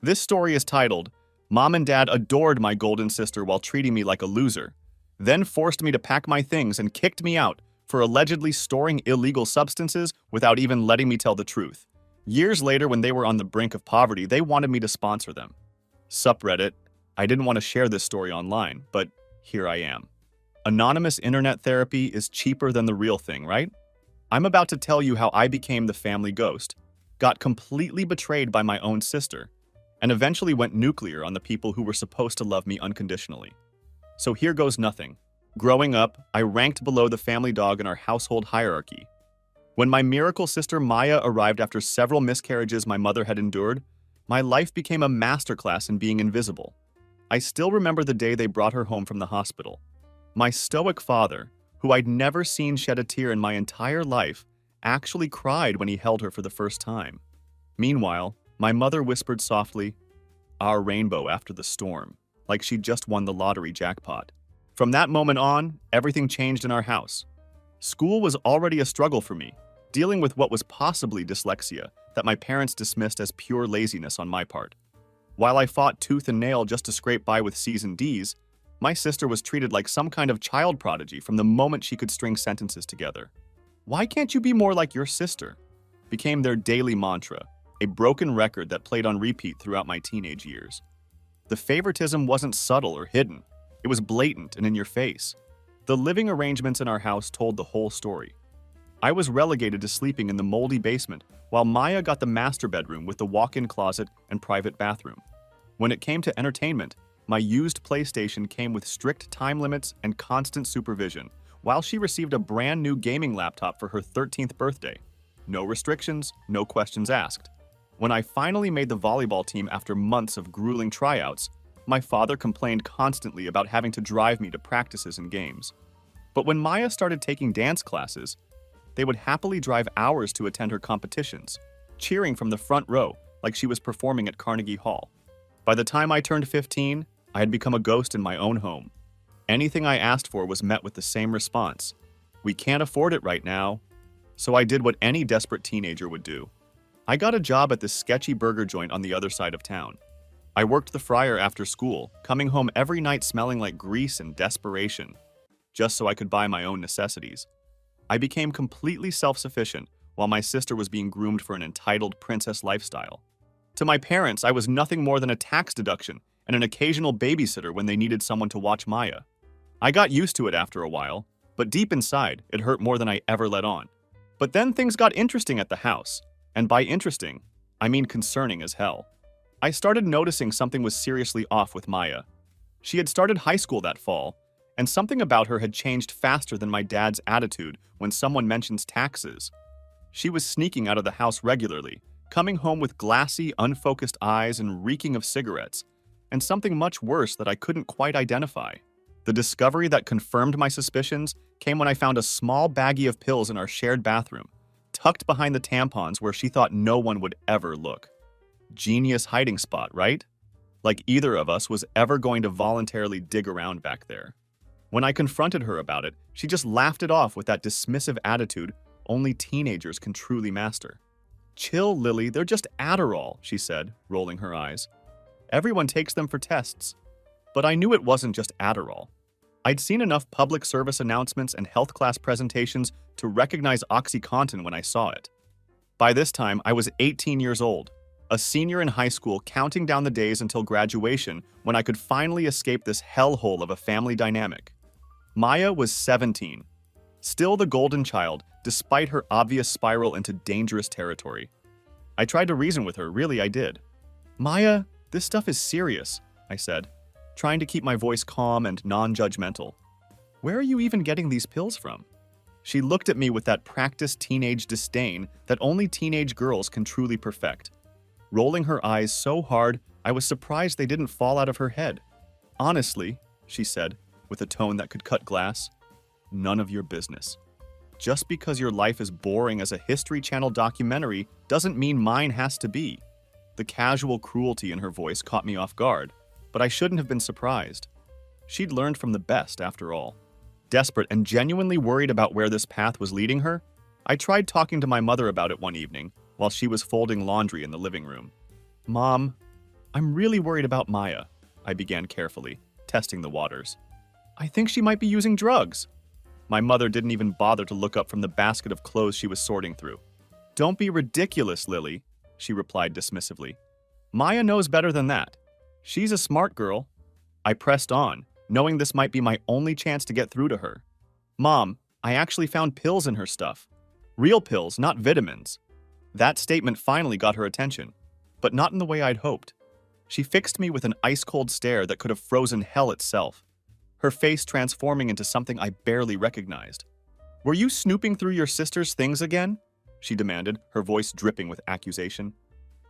This story is titled, Mom and Dad Adored My Golden Sister While Treating Me Like a Loser, then forced me to pack my things and kicked me out for allegedly storing illegal substances without even letting me tell the truth. Years later, when they were on the brink of poverty, they wanted me to sponsor them. Sup Reddit, I didn't want to share this story online, but here I am. Anonymous internet therapy is cheaper than the real thing, right? I'm about to tell you how I became the family ghost, got completely betrayed by my own sister, and eventually went nuclear on the people who were supposed to love me unconditionally. So here goes nothing. Growing up, I ranked below the family dog in our household hierarchy. When my miracle sister Maya arrived after several miscarriages my mother had endured, my life became a masterclass in being invisible. I still remember the day they brought her home from the hospital. My stoic father, who I'd never seen shed a tear in my entire life, actually cried when he held her for the first time. Meanwhile, my mother whispered softly, "Our rainbow after the storm," like she'd just won the lottery jackpot. From that moment on, everything changed in our house. School was already a struggle for me, dealing with what was possibly dyslexia that my parents dismissed as pure laziness on my part. While I fought tooth and nail just to scrape by with C's and D's, my sister was treated like some kind of child prodigy from the moment she could string sentences together. "Why can't you be more like your sister?" became their daily mantra, a broken record that played on repeat throughout my teenage years. The favoritism wasn't subtle or hidden. It was blatant and in your face. The living arrangements in our house told the whole story. I was relegated to sleeping in the moldy basement, while Maya got the master bedroom with the walk-in closet and private bathroom. When it came to entertainment, my used PlayStation came with strict time limits and constant supervision, while she received a brand new gaming laptop for her 13th birthday. No restrictions, no questions asked. When I finally made the volleyball team after months of grueling tryouts, my father complained constantly about having to drive me to practices and games. But when Maya started taking dance classes, they would happily drive hours to attend her competitions, cheering from the front row like she was performing at Carnegie Hall. By the time I turned 15, I had become a ghost in my own home. Anything I asked for was met with the same response: "We can't afford it right now." So I did what any desperate teenager would do. I got a job at this sketchy burger joint on the other side of town. I worked the fryer after school, coming home every night smelling like grease and desperation, just so I could buy my own necessities. I became completely self-sufficient while my sister was being groomed for an entitled princess lifestyle. To my parents, I was nothing more than a tax deduction and an occasional babysitter when they needed someone to watch Maya. I got used to it after a while, but deep inside, it hurt more than I ever let on. But then things got interesting at the house, and by interesting, I mean concerning as hell. I started noticing something was seriously off with Maya. She had started high school that fall, and something about her had changed faster than my dad's attitude when someone mentions taxes. She was sneaking out of the house regularly, coming home with glassy, unfocused eyes and reeking of cigarettes, and something much worse that I couldn't quite identify. The discovery that confirmed my suspicions came when I found a small baggie of pills in our shared bathroom, tucked behind the tampons where she thought no one would ever look. Genius hiding spot, right? Like either of us was ever going to voluntarily dig around back there. When I confronted her about it, she just laughed it off with that dismissive attitude only teenagers can truly master. "Chill, Lily, they're just Adderall," she said, rolling her eyes. "Everyone takes them for tests." But I knew it wasn't just Adderall. I'd seen enough public service announcements and health class presentations to recognize OxyContin when I saw it. By this time, I was 18 years old, a senior in high school counting down the days until graduation when I could finally escape this hellhole of a family dynamic. Maya was 17, still the golden child despite her obvious spiral into dangerous territory. I tried to reason with her, really I did. "Maya, this stuff is serious," I said, trying to keep my voice calm and non-judgmental. "Where are you even getting these pills from?" She looked at me with that practiced teenage disdain that only teenage girls can truly perfect, rolling her eyes so hard I was surprised they didn't fall out of her head. "Honestly," she said, with a tone that could cut glass, "none of your business. Just because your life is boring as a History Channel documentary doesn't mean mine has to be." The casual cruelty in her voice caught me off guard, but I shouldn't have been surprised. She'd learned from the best, after all. Desperate and genuinely worried about where this path was leading her, I tried talking to my mother about it one evening while she was folding laundry in the living room. "Mom, I'm really worried about Maya, I began carefully, testing the waters. I think she might be using drugs. My mother didn't even bother to look up from the basket of clothes she was sorting through. Don't be ridiculous, Lily, she replied dismissively. Maya knows better than that. She's a smart girl. I pressed on, knowing this might be my only chance to get through to her. Mom, I actually found pills in her stuff. Real pills, not vitamins. That statement finally got her attention, but not in the way I'd hoped. She fixed me with an ice-cold stare that could have frozen hell itself, her face transforming into something I barely recognized. Were you snooping through your sister's things again? She demanded, her voice dripping with accusation.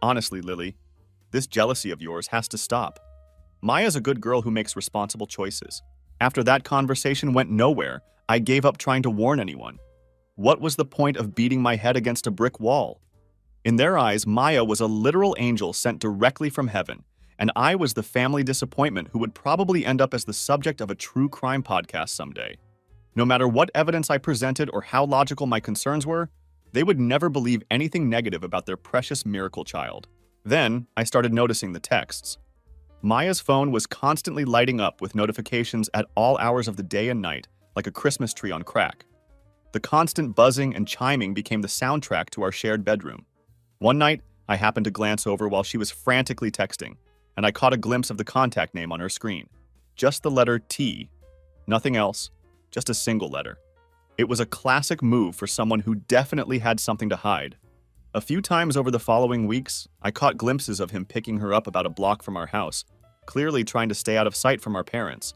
Honestly, Lily, this jealousy of yours has to stop. Maya's a good girl who makes responsible choices. After that conversation went nowhere, I gave up trying to warn anyone. What was the point of beating my head against a brick wall? In their eyes, Maya was a literal angel sent directly from heaven, and I was the family disappointment who would probably end up as the subject of a true crime podcast someday. No matter what evidence I presented or how logical my concerns were, they would never believe anything negative about their precious miracle child. Then, I started noticing the texts. Maya's phone was constantly lighting up with notifications at all hours of the day and night, like a Christmas tree on crack. The constant buzzing and chiming became the soundtrack to our shared bedroom. One night, I happened to glance over while she was frantically texting, and I caught a glimpse of the contact name on her screen. Just the letter T. Nothing else, just a single letter. It was a classic move for someone who definitely had something to hide. A few times over the following weeks, I caught glimpses of him picking her up about a block from our house, clearly trying to stay out of sight from our parents.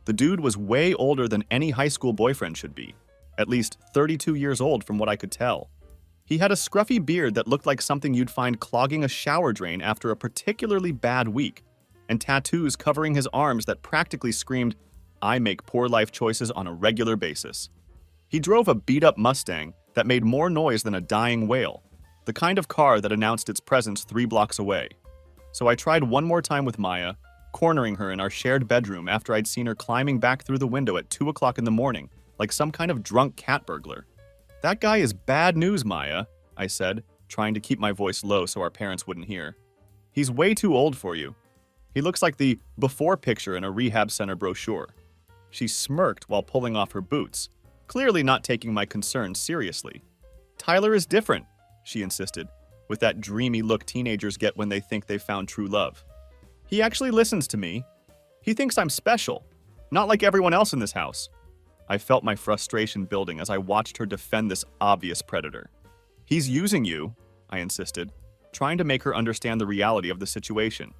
The dude was way older than any high school boyfriend should be, at least 32 years old from what I could tell. He had a scruffy beard that looked like something you'd find clogging a shower drain after a particularly bad week, and tattoos covering his arms that practically screamed, "I make poor life choices on a regular basis." He drove a beat-up Mustang that made more noise than a dying whale, the kind of car that announced its presence 3 blocks away. So I tried one more time with Maya, cornering her in our shared bedroom after I'd seen her climbing back through the window at 2 o'clock in the morning, like some kind of drunk cat burglar. That guy is bad news, Maya, I said, trying to keep my voice low so our parents wouldn't hear. He's way too old for you. He looks like the before picture in a rehab center brochure. She smirked while pulling off her boots, clearly not taking my concerns seriously. Tyler is different, she insisted, with that dreamy look teenagers get when they think they've found true love. He actually listens to me. He thinks I'm special, not like everyone else in this house. I felt my frustration building as I watched her defend this obvious predator. He's using you, I insisted, trying to make her understand the reality of the situation.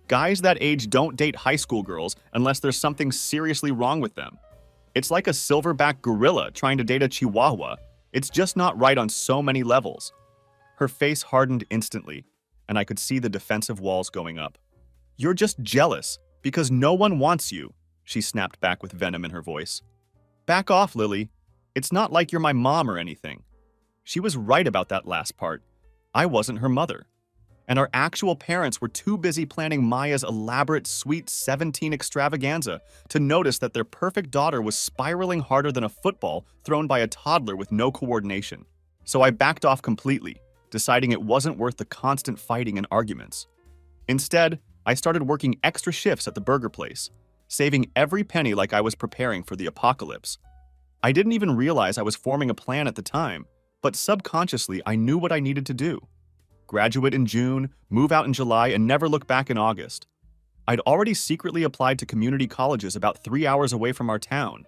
Guys that age don't date high school girls unless there's something seriously wrong with them. It's like a silverback gorilla trying to date a chihuahua. It's just not right on so many levels. Her face hardened instantly, and I could see the defensive walls going up. You're just jealous because no one wants you, she snapped back with venom in her voice. Back off, Lily. It's not like you're my mom or anything. She was right about that last part. I wasn't her mother. And our actual parents were too busy planning Maya's elaborate Sweet 17 extravaganza to notice that their perfect daughter was spiraling harder than a football thrown by a toddler with no coordination. So I backed off completely, deciding it wasn't worth the constant fighting and arguments. Instead, I started working extra shifts at the burger place, saving every penny like I was preparing for the apocalypse. I didn't even realize I was forming a plan at the time, but subconsciously I knew what I needed to do. Graduate in June, move out in July, and never look back in August. I'd already secretly applied to community colleges about 3 hours away from our town.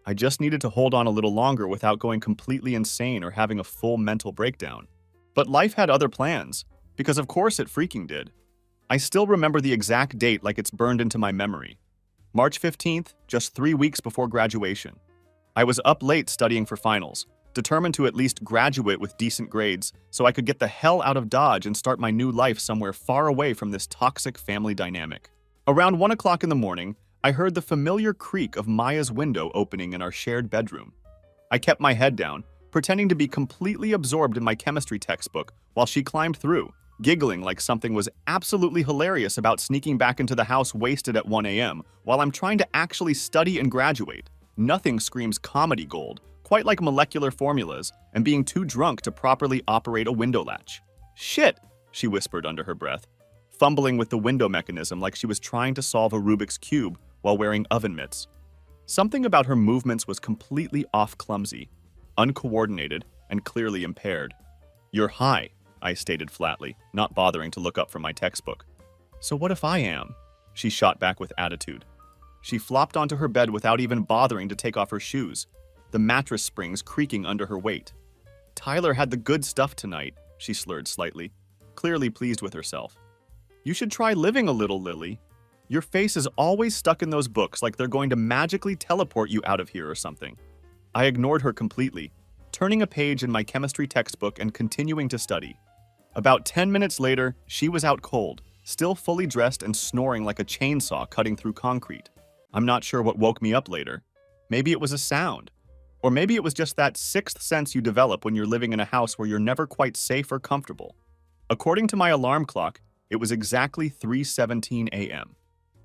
I just needed to hold on a little longer without going completely insane or having a full mental breakdown. But life had other plans, because of course it freaking did. I still remember the exact date like it's burned into my memory. March 15th, just 3 weeks before graduation. I was up late studying for finals, determined to at least graduate with decent grades so I could get the hell out of Dodge and start my new life somewhere far away from this toxic family dynamic. Around 1 o'clock in the morning, I heard the familiar creak of Maya's window opening in our shared bedroom. I kept my head down, pretending to be completely absorbed in my chemistry textbook while she climbed through, giggling like something was absolutely hilarious about sneaking back into the house wasted at 1 a.m. while I'm trying to actually study and graduate. Nothing screams comedy gold, quite like molecular formulas and being too drunk to properly operate a window latch. Shit, she whispered under her breath. fumbling with the window mechanism like she was trying to solve a Rubik's Cube while wearing oven mitts. Something about her movements was completely off-clumsy, uncoordinated, and clearly impaired. "You're high," I stated flatly, not bothering to look up from my textbook. "So what if I am?" She shot back with attitude. She flopped onto her bed without even bothering to take off her shoes, the mattress springs creaking under her weight. "Tyler had the good stuff tonight," she slurred slightly, clearly pleased with herself. "You should try living a little, Lily. Your face is always stuck in those books like they're going to magically teleport you out of here or something." I ignored her completely, turning a page in my chemistry textbook and continuing to study. About 10 minutes later, she was out cold, still fully dressed and snoring like a chainsaw cutting through concrete. I'm not sure what woke me up later. Maybe it was a sound. Or maybe it was just that sixth sense you develop when you're living in a house where you're never quite safe or comfortable. According to my alarm clock, it was exactly 3:17 a.m.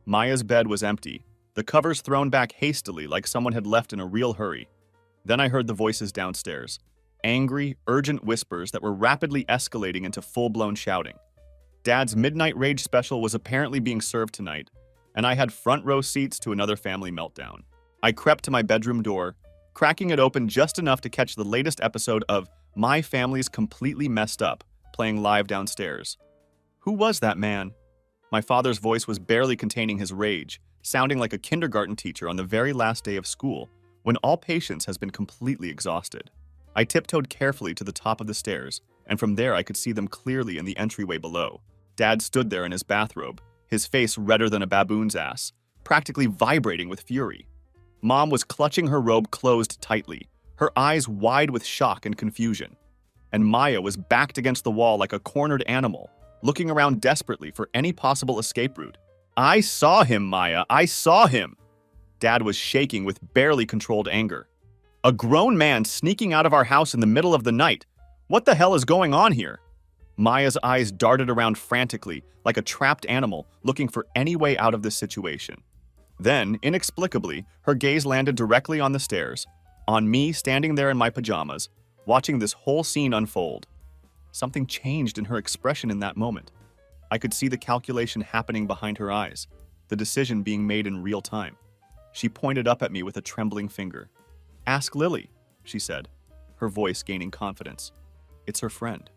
Maya's bed was empty, the covers thrown back hastily like someone had left in a real hurry. Then I heard the voices downstairs, angry, urgent whispers that were rapidly escalating into full-blown shouting. Dad's midnight rage special was apparently being served tonight, and I had front row seats to another family meltdown. I crept to my bedroom door, cracking it open just enough to catch the latest episode of My Family's Completely Messed Up, playing live downstairs. Who was that man? My father's voice was barely containing his rage, sounding like a kindergarten teacher on the very last day of school, when all patience has been completely exhausted. I tiptoed carefully to the top of the stairs, and from there I could see them clearly in the entryway below. Dad stood there in his bathrobe, his face redder than a baboon's ass, practically vibrating with fury. Mom was clutching her robe closed tightly, her eyes wide with shock and confusion. And Maya was backed against the wall like a cornered animal, looking around desperately for any possible escape route. "I saw him, Maya, I saw him!" Dad was shaking with barely controlled anger. "A grown man sneaking out of our house in the middle of the night. What the hell is going on here?" Maya's eyes darted around frantically, like a trapped animal, looking for any way out of this situation. Then, inexplicably, her gaze landed directly on the stairs, on me standing there in my pajamas, watching this whole scene unfold. Something changed in her expression in that moment. I could see the calculation happening behind her eyes, the decision being made in real time. She pointed up at me with a trembling finger. "Ask Lily," she said, her voice gaining confidence. "It's her friend."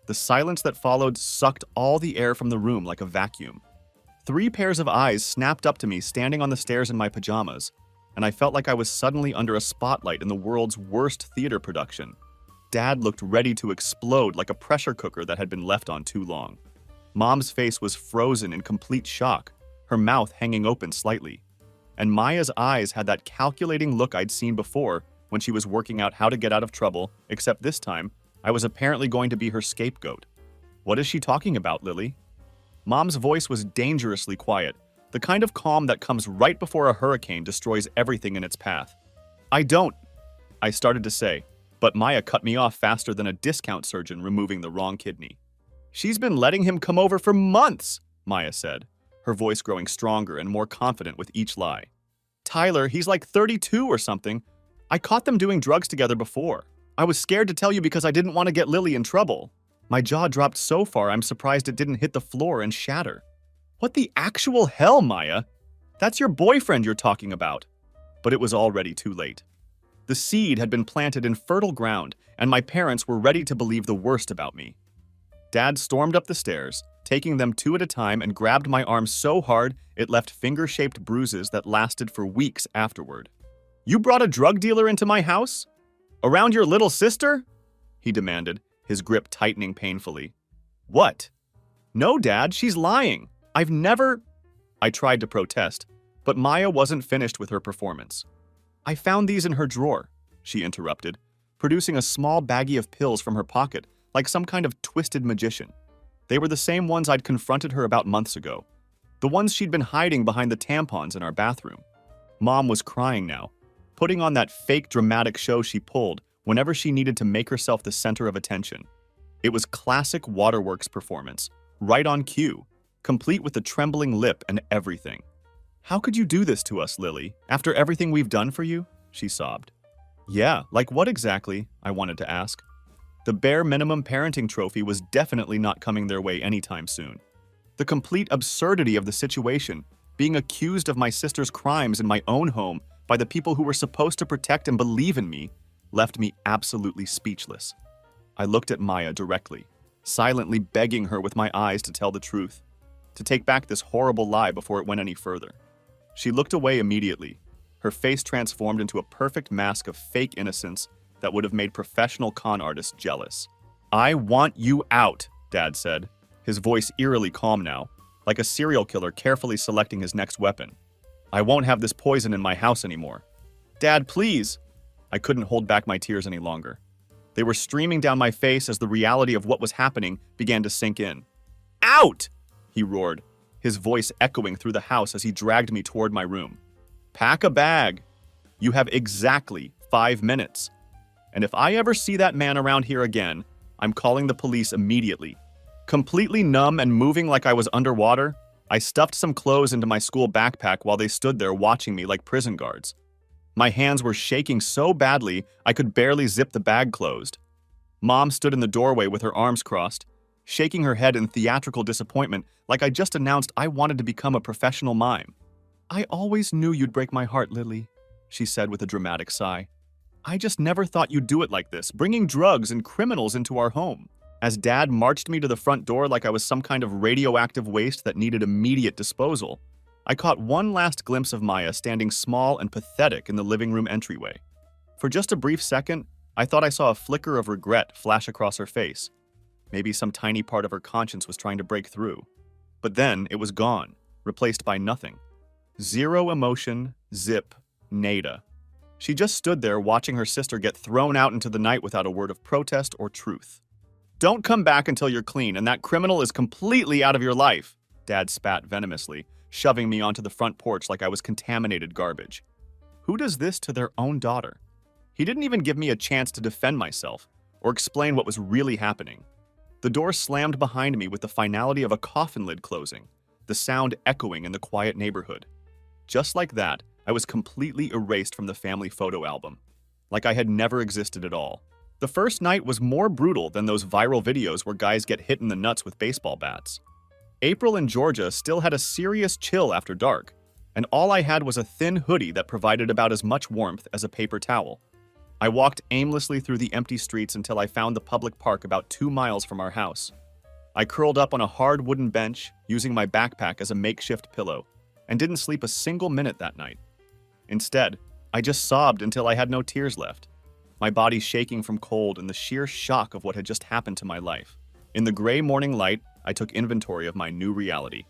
The silence that followed sucked all the air from the room like a vacuum. 3 pairs of eyes snapped up to me standing on the stairs in my pajamas, and I felt like I was suddenly under a spotlight in the world's worst theater production. Dad looked ready to explode like a pressure cooker that had been left on too long. Mom's face was frozen in complete shock, her mouth hanging open slightly. And Maya's eyes had that calculating look I'd seen before when she was working out how to get out of trouble, except this time, I was apparently going to be her scapegoat. "What is she talking about, Lily?" Mom's voice was dangerously quiet, the kind of calm that comes right before a hurricane destroys everything in its path. "I don't," I started to say, but Maya cut me off faster than a discount surgeon removing the wrong kidney. "She's been letting him come over for months," Maya said, her voice growing stronger and more confident with each lie. "Tyler, he's like 32 or something. I caught them doing drugs together before. I was scared to tell you because I didn't want to get Lily in trouble." My jaw dropped so far I'm surprised it didn't hit the floor and shatter. "What the actual hell, Maya? That's your boyfriend you're talking about." But it was already too late. The seed had been planted in fertile ground, and my parents were ready to believe the worst about me. Dad stormed up the stairs, taking them 2 at a time, and grabbed my arm so hard it left finger-shaped bruises that lasted for weeks afterward. "You brought a drug dealer into my house? Around your little sister?" he demanded, his grip tightening painfully. "What?" "No, Dad, she's lying. I've never—" I tried to protest, but Maya wasn't finished with her performance. "I found these in her drawer," she interrupted, producing a small baggie of pills from her pocket like some kind of twisted magician. They were the same ones I'd confronted her about months ago, the ones she'd been hiding behind the tampons in our bathroom. Mom was crying now, putting on that fake dramatic show she pulled whenever she needed to make herself the center of attention. It was classic Waterworks performance, right on cue, complete with the trembling lip and everything. "How could you do this to us, Lily, after everything we've done for you?" she sobbed. "Yeah, like what exactly?" I wanted to ask. The bare minimum parenting trophy was definitely not coming their way anytime soon. The complete absurdity of the situation, being accused of my sister's crimes in my own home by the people who were supposed to protect and believe in me, left me absolutely speechless. I looked at Maya directly, silently begging her with my eyes to tell the truth, to take back this horrible lie before it went any further. She looked away immediately, her face transformed into a perfect mask of fake innocence that would have made professional con artists jealous. "I want you out," Dad said, his voice eerily calm now, like a serial killer carefully selecting his next weapon. "I won't have this poison in my house anymore." "Dad, please!" I couldn't hold back my tears any longer. They were streaming down my face as the reality of what was happening began to sink in. "Out!" he roared, his voice echoing through the house as he dragged me toward my room. "Pack a bag. You have exactly 5 minutes. And if I ever see that man around here again, I'm calling the police immediately." Completely numb and moving like I was underwater, I stuffed some clothes into my school backpack while they stood there watching me like prison guards. My hands were shaking so badly I could barely zip the bag closed. Mom stood in the doorway with her arms crossed, shaking her head in theatrical disappointment like I just announced I wanted to become a professional mime. "I always knew you'd break my heart, Lily," she said with a dramatic sigh. "I just never thought you'd do it like this, bringing drugs and criminals into our home." As Dad marched me to the front door like I was some kind of radioactive waste that needed immediate disposal, I caught one last glimpse of Maya standing small and pathetic in the living room entryway. For just a brief second, I thought I saw a flicker of regret flash across her face. Maybe some tiny part of her conscience was trying to break through. But then it was gone, replaced by nothing. Zero emotion, zip, nada. She just stood there watching her sister get thrown out into the night without a word of protest or truth. "Don't come back until you're clean and that criminal is completely out of your life," Dad spat venomously, shoving me onto the front porch like I was contaminated garbage. Who does this to their own daughter? He didn't even give me a chance to defend myself or explain what was really happening. The door slammed behind me with the finality of a coffin lid closing, the sound echoing in the quiet neighborhood. Just like that, I was completely erased from the family photo album, like I had never existed at all. The first night was more brutal than those viral videos where guys get hit in the nuts with baseball bats. April in Georgia still had a serious chill after dark, and all I had was a thin hoodie that provided about as much warmth as a paper towel. I walked aimlessly through the empty streets until I found the public park about 2 miles from our house. I curled up on a hard wooden bench, using my backpack as a makeshift pillow, and didn't sleep a single minute that night. Instead, I just sobbed until I had no tears left, my body shaking from cold and the sheer shock of what had just happened to my life. In the gray morning light, I took inventory of my new reality.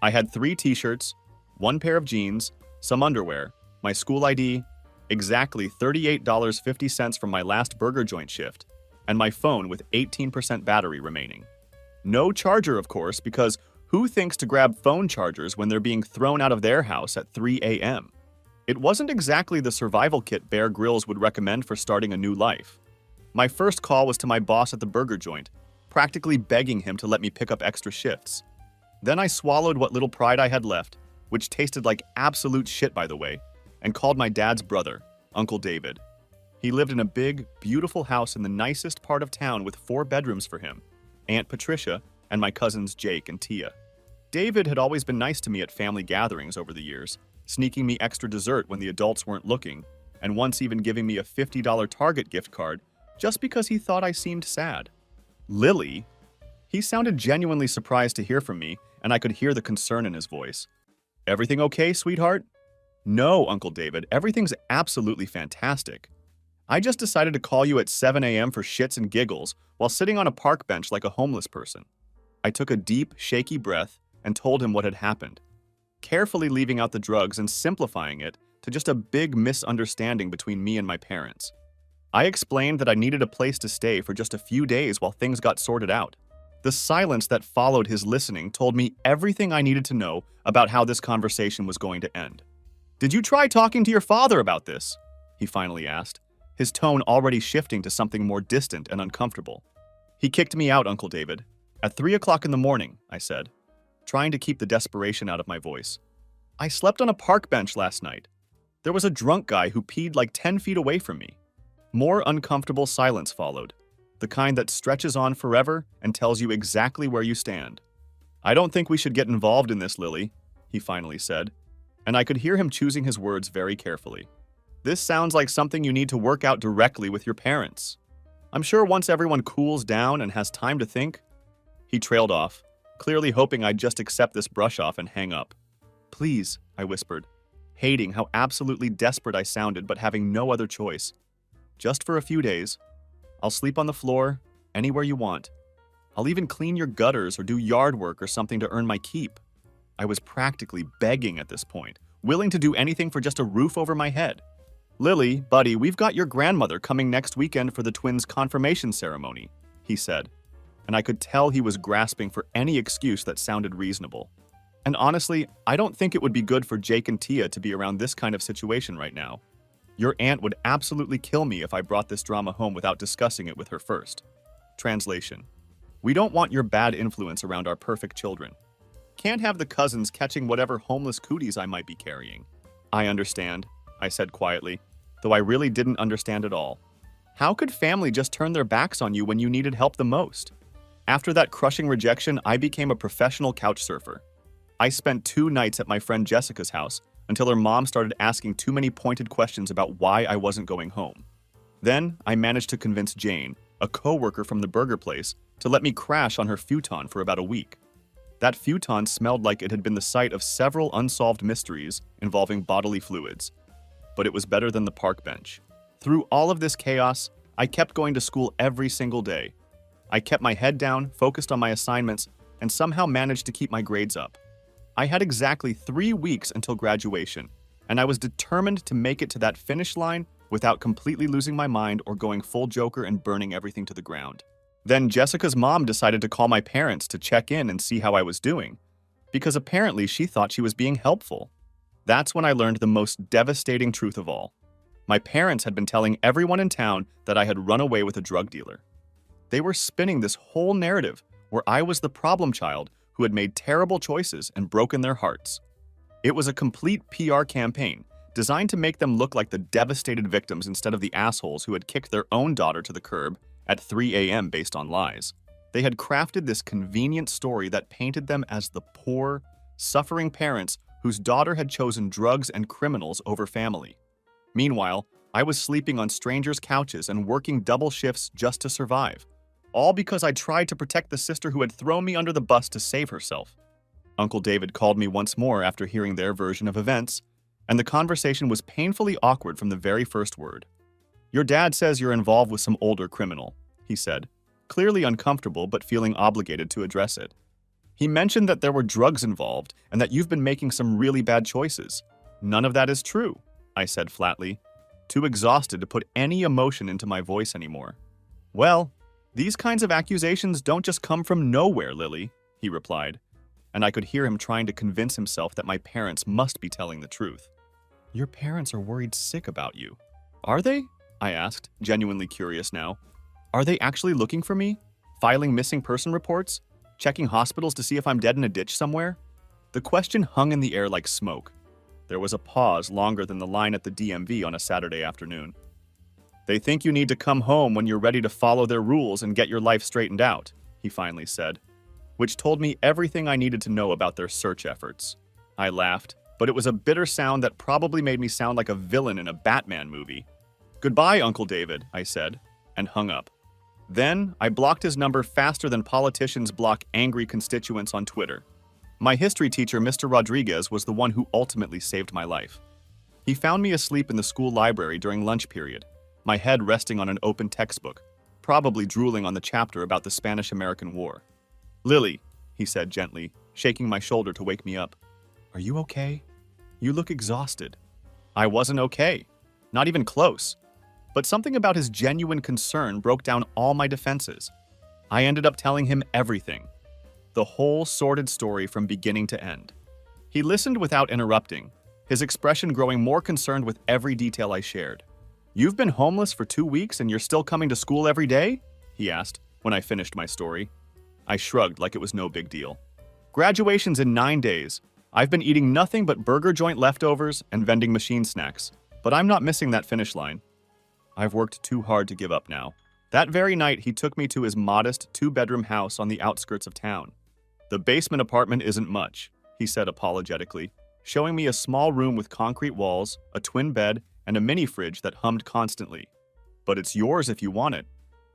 I had 3 t-shirts, 1 pair of jeans, some underwear, my school ID, exactly $38.50 from my last burger joint shift, and my phone with 18% battery remaining. No charger, of course, because who thinks to grab phone chargers when they're being thrown out of their house at 3 a.m.? It wasn't exactly the survival kit Bear Grylls would recommend for starting a new life. My first call was to my boss at the burger joint, practically begging him to let me pick up extra shifts. Then I swallowed what little pride I had left, which tasted like absolute shit by the way, and called my dad's brother, Uncle David. He lived in a big, beautiful house in the nicest part of town with 4 bedrooms for him, Aunt Patricia, and my cousins Jake and Tia. David had always been nice to me at family gatherings over the years, sneaking me extra dessert when the adults weren't looking, and once even giving me a $50 Target gift card just because he thought I seemed sad. Lily? He sounded genuinely surprised to hear from me, and I could hear the concern in his voice. "Everything okay, sweetheart?" "No, Uncle David, everything's absolutely fantastic. I just decided to call you at 7 a.m. for shits and giggles while sitting on a park bench like a homeless person." I took a deep, shaky breath and told him what had happened, carefully leaving out the drugs and simplifying it to just a big misunderstanding between me and my parents. I explained that I needed a place to stay for just a few days while things got sorted out. The silence that followed his listening told me everything I needed to know about how this conversation was going to end. "Did you try talking to your father about this?" he finally asked, his tone already shifting to something more distant and uncomfortable. "He kicked me out, Uncle David. At 3 o'clock in the morning," I said, trying to keep the desperation out of my voice. "I slept on a park bench last night. There was a drunk guy who peed like 10 feet away from me." More uncomfortable silence followed, the kind that stretches on forever and tells you exactly where you stand. I don't think we should get involved in this, Lily, he finally said, and I could hear him choosing his words very carefully. This sounds like something you need to work out directly with your parents. I'm sure once everyone cools down and has time to think. He trailed off, clearly hoping I'd just accept this brush off and hang up. Please, I whispered, hating how absolutely desperate I sounded but having no other choice. Just for a few days. I'll sleep on the floor, anywhere you want. I'll even clean your gutters or do yard work or something to earn my keep. I was practically begging at this point, willing to do anything for just a roof over my head. Lily, buddy, we've got your grandmother coming next weekend for the twins' confirmation ceremony, he said, and I could tell he was grasping for any excuse that sounded reasonable. And honestly, I don't think it would be good for Jake and Tia to be around this kind of situation right now. Your aunt would absolutely kill me if I brought this drama home without discussing it with her first. Translation: we don't want your bad influence around our perfect children. Can't have the cousins catching whatever homeless cooties I might be carrying. I understand, I said quietly, though I really didn't understand at all. How could family just turn their backs on you when you needed help the most? After that crushing rejection, I became a professional couch surfer. I spent 2 nights at my friend Jessica's house until her mom started asking too many pointed questions about why I wasn't going home. Then I managed to convince Jane, a coworker from the burger place, to let me crash on her futon for about a week. That futon smelled like it had been the site of several unsolved mysteries involving bodily fluids. But it was better than the park bench. Through all of this chaos, I kept going to school every single day. I kept my head down, focused on my assignments, and somehow managed to keep my grades up. I had exactly 3 weeks until graduation, and I was determined to make it to that finish line without completely losing my mind or going full Joker and burning everything to the ground. Then Jessica's mom decided to call my parents to check in and see how I was doing, because apparently she thought she was being helpful. That's when I learned the most devastating truth of all. My parents had been telling everyone in town that I had run away with a drug dealer. They were spinning this whole narrative where I was the problem child who had made terrible choices and broken their hearts. It was a complete PR campaign designed to make them look like the devastated victims instead of the assholes who had kicked their own daughter to the curb at 3 a.m. based on lies. They had crafted this convenient story that painted them as the poor, suffering parents whose daughter had chosen drugs and criminals over family. Meanwhile, I was sleeping on strangers' couches and working double shifts just to survive, all because I tried to protect the sister who had thrown me under the bus to save herself. Uncle David called me once more after hearing their version of events, and the conversation was painfully awkward from the very first word. Your dad says you're involved with some older criminal, he said, clearly uncomfortable but feeling obligated to address it. He mentioned that there were drugs involved and that you've been making some really bad choices. None of that is true, I said flatly, too exhausted to put any emotion into my voice anymore. Well, these kinds of accusations don't just come from nowhere, Lily, he replied, and I could hear him trying to convince himself that my parents must be telling the truth. Your parents are worried sick about you. Are they? I asked, genuinely curious now. Are they actually looking for me? Filing missing person reports? Checking hospitals to see if I'm dead in a ditch somewhere? The question hung in the air like smoke. There was a pause longer than the line at the DMV on a Saturday afternoon. They think you need to come home when you're ready to follow their rules and get your life straightened out, he finally said, which told me everything I needed to know about their search efforts. I laughed, but it was a bitter sound that probably made me sound like a villain in a Batman movie. Goodbye, Uncle David, I said, and hung up. Then, I blocked his number faster than politicians block angry constituents on Twitter. My history teacher, Mr. Rodriguez, was the one who ultimately saved my life. He found me asleep in the school library during lunch period, my head resting on an open textbook, probably drooling on the chapter about the Spanish-American War. Lily, he said gently, shaking my shoulder to wake me up. Are you okay? You look exhausted. I wasn't okay. Not even close. But something about his genuine concern broke down all my defenses. I ended up telling him everything. The whole sordid story from beginning to end. He listened without interrupting, his expression growing more concerned with every detail I shared. You've been homeless for 2 weeks and you're still coming to school every day? He asked when I finished my story. I shrugged like it was no big deal. Graduation's in 9 days. I've been eating nothing but burger joint leftovers and vending machine snacks, but I'm not missing that finish line. I've worked too hard to give up now. That very night, he took me to his modest 2-bedroom house on the outskirts of town. "The basement apartment isn't much," he said apologetically, showing me a small room with concrete walls, a twin bed, and a mini fridge that hummed constantly. "But it's yours if you want it.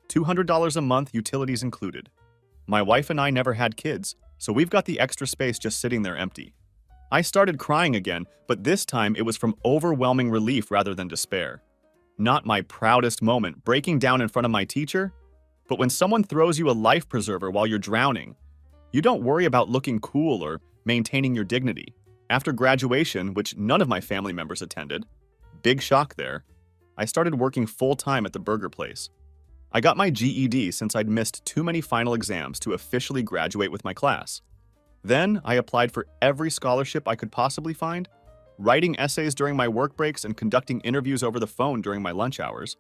$200 a month, utilities included. My wife and I never had kids, so we've got the extra space just sitting there empty." I started crying again, but this time it was from overwhelming relief rather than despair. Not my proudest moment, breaking down in front of my teacher, but when someone throws you a life preserver while you're drowning, you don't worry about looking cool or maintaining your dignity. After graduation, which none of my family members attended, big shock there, I started working full-time at the burger place. I got my GED since I'd missed too many final exams to officially graduate with my class. Then, I applied for every scholarship I could possibly find, writing essays during my work breaks and conducting interviews over the phone during my lunch hours.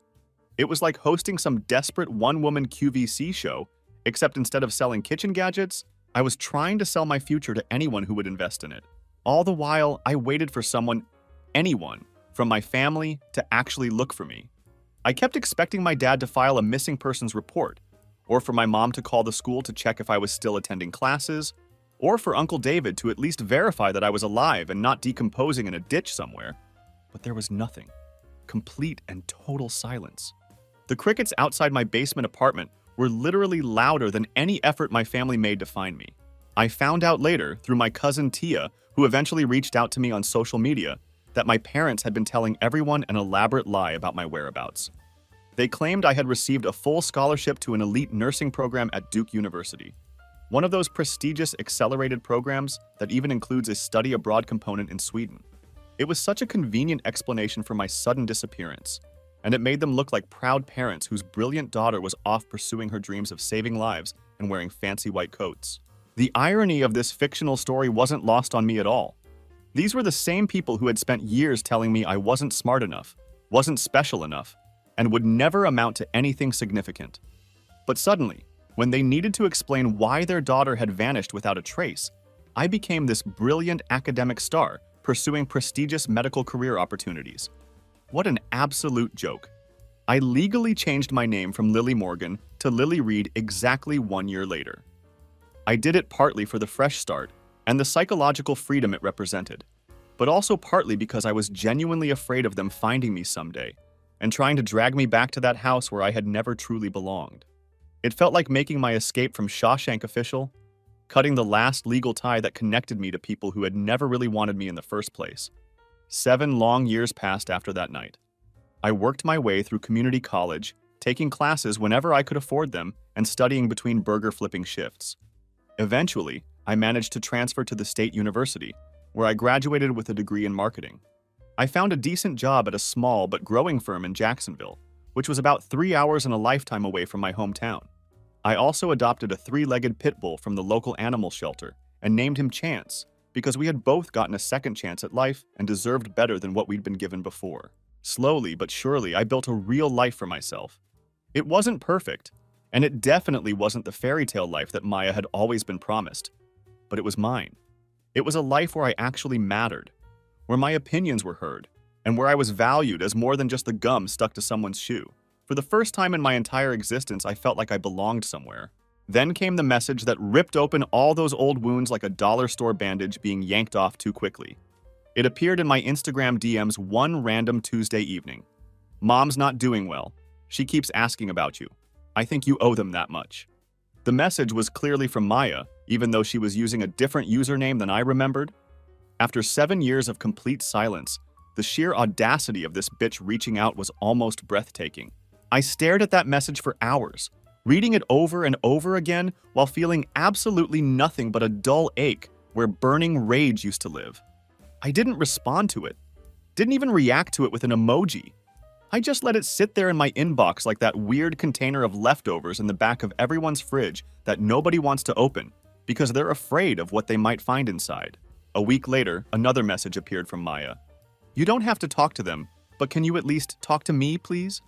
It was like hosting some desperate one-woman QVC show, except instead of selling kitchen gadgets, I was trying to sell my future to anyone who would invest in it. All the while, I waited for anyone, from my family to actually look for me. I kept expecting my dad to file a missing persons report, or for my mom to call the school to check if I was still attending classes, or for Uncle David to at least verify that I was alive and not decomposing in a ditch somewhere. But there was nothing. Complete and total silence. The crickets outside my basement apartment were literally louder than any effort my family made to find me. I found out later, through my cousin Tia, who eventually reached out to me on social media, that my parents had been telling everyone an elaborate lie about my whereabouts. They claimed I had received a full scholarship to an elite nursing program at Duke University, one of those prestigious accelerated programs that even includes a study abroad component in Sweden. It was such a convenient explanation for my sudden disappearance, and it made them look like proud parents whose brilliant daughter was off pursuing her dreams of saving lives and wearing fancy white coats. The irony of this fictional story wasn't lost on me at all. These were the same people who had spent years telling me I wasn't smart enough, wasn't special enough, and would never amount to anything significant. But suddenly, when they needed to explain why their daughter had vanished without a trace, I became this brilliant academic star pursuing prestigious medical career opportunities. What an absolute joke. I legally changed my name from Lily Morgan to Lily Reed exactly 1 year later. I did it partly for the fresh start and the psychological freedom it represented, but also partly because I was genuinely afraid of them finding me someday and trying to drag me back to that house where I had never truly belonged. It felt like making my escape from Shawshank official, cutting the last legal tie that connected me to people who had never really wanted me in the first place. 7 long years passed after that night. I worked my way through community college, taking classes whenever I could afford them and studying between burger flipping shifts. Eventually, I managed to transfer to the State University, where I graduated with a degree in marketing. I found a decent job at a small but growing firm in Jacksonville, which was about 3 hours and a lifetime away from my hometown. I also adopted a 3-legged pit bull from the local animal shelter and named him Chance, because we had both gotten a second chance at life and deserved better than what we'd been given before. Slowly but surely, I built a real life for myself. It wasn't perfect, and it definitely wasn't the fairy tale life that Maya had always been promised, but it was mine. It was a life where I actually mattered, where my opinions were heard, and where I was valued as more than just the gum stuck to someone's shoe. For the first time in my entire existence, I felt like I belonged somewhere. Then came the message that ripped open all those old wounds like a dollar store bandage being yanked off too quickly. It appeared in my Instagram DMs one random Tuesday evening. "Mom's not doing well. She keeps asking about you. I think you owe them that much." The message was clearly from Maya, even though she was using a different username than I remembered. After 7 years of complete silence, the sheer audacity of this bitch reaching out was almost breathtaking. I stared at that message for hours, reading it over and over again while feeling absolutely nothing but a dull ache where burning rage used to live. I didn't respond to it, didn't even react to it with an emoji. I just let it sit there in my inbox like that weird container of leftovers in the back of everyone's fridge that nobody wants to open because they're afraid of what they might find inside. A week later, another message appeared from Maya. "You don't have to talk to them, but can you at least talk to me, please?"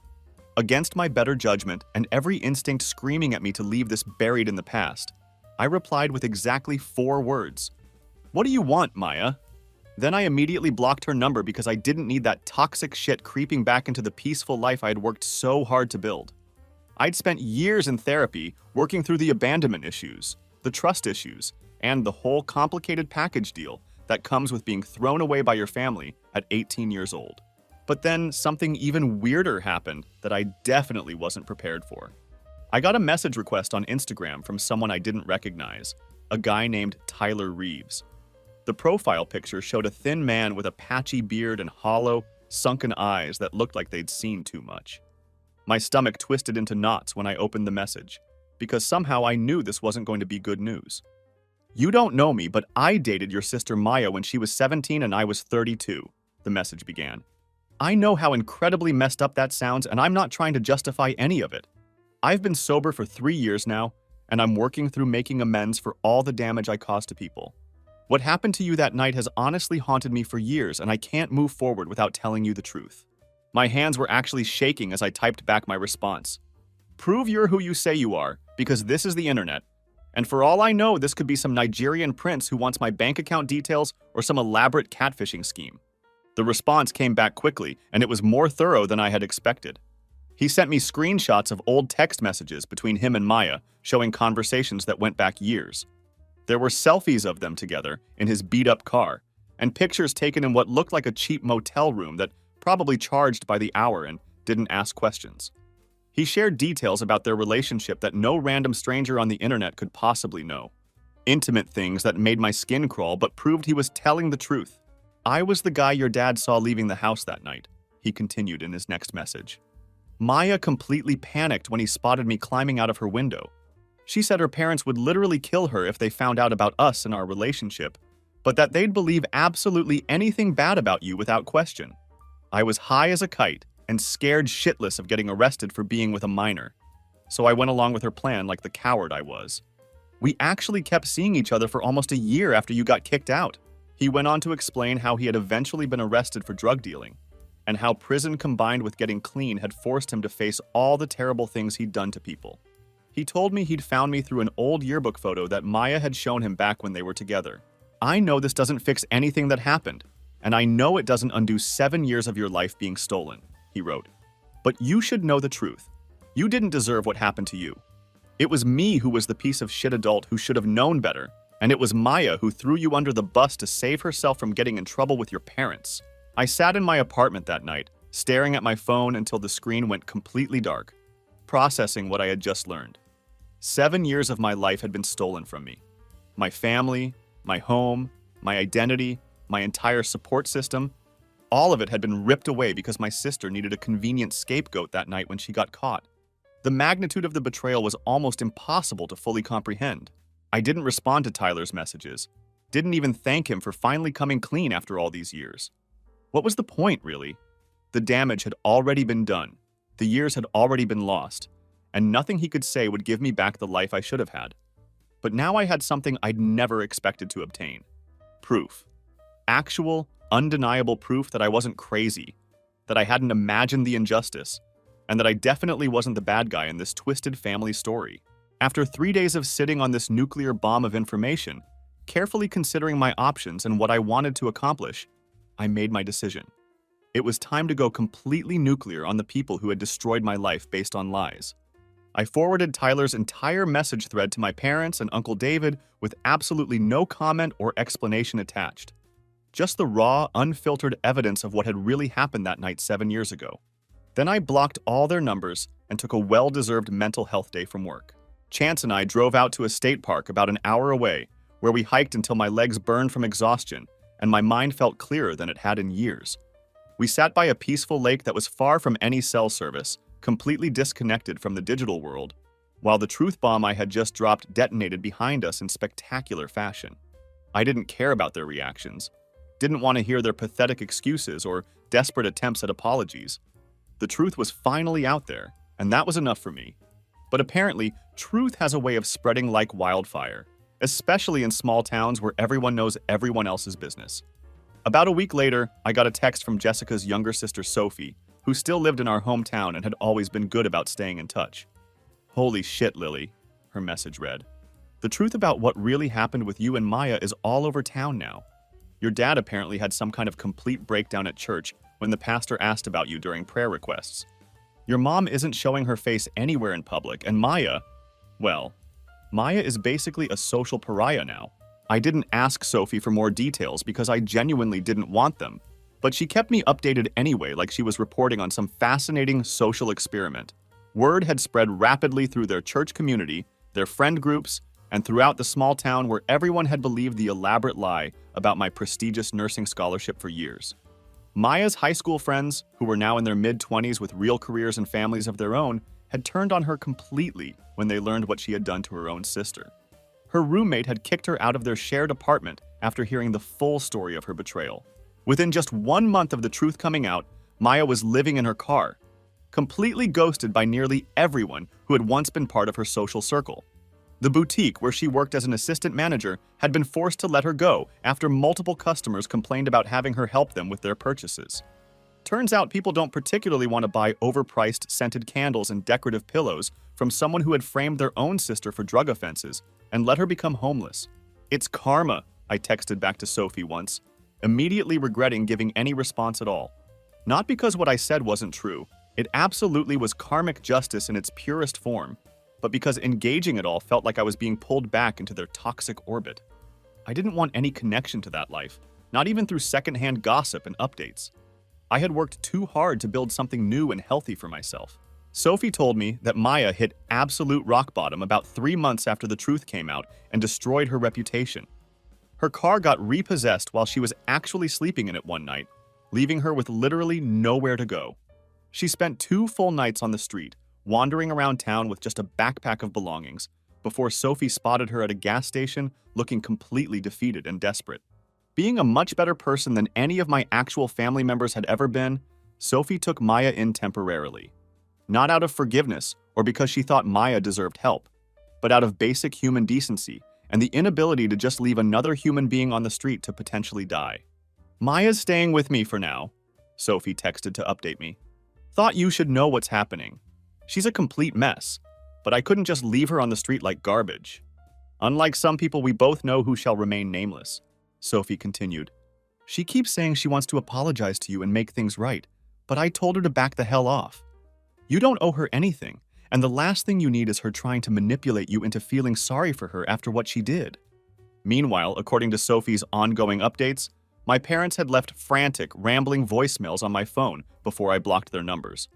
Against my better judgment and every instinct screaming at me to leave this buried in the past, I replied with exactly 4 words. "What do you want, Maya?" Then I immediately blocked her number because I didn't need that toxic shit creeping back into the peaceful life I had worked so hard to build. I'd spent years in therapy working through the abandonment issues, the trust issues, and the whole complicated package deal that comes with being thrown away by your family at 18 years old. But then something even weirder happened that I definitely wasn't prepared for. I got a message request on Instagram from someone I didn't recognize, a guy named Tyler Reeves. The profile picture showed a thin man with a patchy beard and hollow, sunken eyes that looked like they'd seen too much. My stomach twisted into knots when I opened the message, because somehow I knew this wasn't going to be good news. "You don't know me, but I dated your sister Maya when she was 17 and I was 32, the message began. I know how incredibly messed up that sounds, and I'm not trying to justify any of it. I've been sober for 3 years now, and I'm working through making amends for all the damage I caused to people. What happened to you that night has honestly haunted me for years, and I can't move forward without telling you the truth." My hands were actually shaking as I typed back my response. "Prove you're who you say you are, because this is the internet. And for all I know, this could be some Nigerian prince who wants my bank account details or some elaborate catfishing scheme." The response came back quickly, and it was more thorough than I had expected. He sent me screenshots of old text messages between him and Maya, showing conversations that went back years. There were selfies of them together in his beat-up car, and pictures taken in what looked like a cheap motel room that probably charged by the hour and didn't ask questions. He shared details about their relationship that no random stranger on the internet could possibly know. Intimate things that made my skin crawl but proved he was telling the truth. "I was the guy your dad saw leaving the house that night," he continued in his next message. "Maya completely panicked when he spotted me climbing out of her window. She said her parents would literally kill her if they found out about us and our relationship, but that they'd believe absolutely anything bad about you without question. I was high as a kite and scared shitless of getting arrested for being with a minor, so I went along with her plan like the coward I was. We actually kept seeing each other for almost a year after you got kicked out." He went on to explain how he had eventually been arrested for drug dealing, and how prison combined with getting clean had forced him to face all the terrible things he'd done to people. He told me he'd found me through an old yearbook photo that Maya had shown him back when they were together. "I know this doesn't fix anything that happened, and I know it doesn't undo 7 years of your life being stolen," he wrote. "But you should know the truth. You didn't deserve what happened to you. It was me who was the piece of shit adult who should have known better, and it was Maya who threw you under the bus to save herself from getting in trouble with your parents." I sat in my apartment that night, staring at my phone until the screen went completely dark, processing what I had just learned. 7 years of my life had been stolen from me. My family, my home, my identity, my entire support system, all of it had been ripped away because my sister needed a convenient scapegoat that night when she got caught. The magnitude of the betrayal was almost impossible to fully comprehend. I didn't respond to Tyler's messages, didn't even thank him for finally coming clean after all these years. What was the point, really? The damage had already been done, the years had already been lost, and nothing he could say would give me back the life I should have had. But now I had something I'd never expected to obtain. Proof. Actual, undeniable proof that I wasn't crazy, that I hadn't imagined the injustice, and that I definitely wasn't the bad guy in this twisted family story. After 3 days of sitting on this nuclear bomb of information, carefully considering my options and what I wanted to accomplish, I made my decision. It was time to go completely nuclear on the people who had destroyed my life based on lies. I forwarded Tyler's entire message thread to my parents and Uncle David with absolutely no comment or explanation attached. Just the raw, unfiltered evidence of what had really happened that night 7 years ago. Then I blocked all their numbers and took a well-deserved mental health day from work. Chance and I drove out to a state park about an hour away, where we hiked until my legs burned from exhaustion and my mind felt clearer than it had in years. We sat by a peaceful lake that was far from any cell service, completely disconnected from the digital world, while the truth bomb I had just dropped detonated behind us in spectacular fashion. I didn't care about their reactions, didn't want to hear their pathetic excuses or desperate attempts at apologies. The truth was finally out there, and that was enough for me. But apparently, truth has a way of spreading like wildfire, especially in small towns where everyone knows everyone else's business. About a week later, I got a text from Jessica's younger sister Sophie, who still lived in our hometown and had always been good about staying in touch. "Holy shit, Lily," her message read. "The truth about what really happened with you and Maya is all over town now. Your dad apparently had some kind of complete breakdown at church when the pastor asked about you during prayer requests. Your mom isn't showing her face anywhere in public, and Maya, well, Maya is basically a social pariah now. I didn't ask Sophie for more details because I genuinely didn't want them, but she kept me updated anyway, like she was reporting on some fascinating social experiment. Word had spread rapidly through their church community, their friend groups, and throughout the small town where everyone had believed the elaborate lie about my prestigious nursing scholarship for years. Maya's high school friends, who were now in their mid-20s with real careers and families of their own, had turned on her completely when they learned what she had done to her own sister. Her roommate had kicked her out of their shared apartment after hearing the full story of her betrayal. Within just 1 month of the truth coming out, Maya was living in her car, completely ghosted by nearly everyone who had once been part of her social circle. The boutique where she worked as an assistant manager had been forced to let her go after multiple customers complained about having her help them with their purchases. Turns out people don't particularly want to buy overpriced scented candles and decorative pillows from someone who had framed their own sister for drug offenses and let her become homeless. "It's karma," I texted back to Sophie once, immediately regretting giving any response at all. Not because what I said wasn't true, it absolutely was karmic justice in its purest form, but because engaging it all felt like I was being pulled back into their toxic orbit. I didn't want any connection to that life, not even through secondhand gossip and updates. I had worked too hard to build something new and healthy for myself. Sophie told me that Maya hit absolute rock bottom about 3 months after the truth came out and destroyed her reputation. Her car got repossessed while she was actually sleeping in it one night, leaving her with literally nowhere to go. She spent 2 full nights on the street, wandering around town with just a backpack of belongings, before Sophie spotted her at a gas station looking completely defeated and desperate. Being a much better person than any of my actual family members had ever been, Sophie took Maya in temporarily. Not out of forgiveness or because she thought Maya deserved help, but out of basic human decency and the inability to just leave another human being on the street to potentially die. "Maya's staying with me for now," Sophie texted to update me. "Thought you should know what's happening. She's a complete mess, but I couldn't just leave her on the street like garbage. Unlike some people we both know who shall remain nameless," Sophie continued. "She keeps saying she wants to apologize to you and make things right, but I told her to back the hell off. You don't owe her anything, and the last thing you need is her trying to manipulate you into feeling sorry for her after what she did." Meanwhile, according to Sophie's ongoing updates, my parents had left frantic, rambling voicemails on my phone before I blocked their numbers.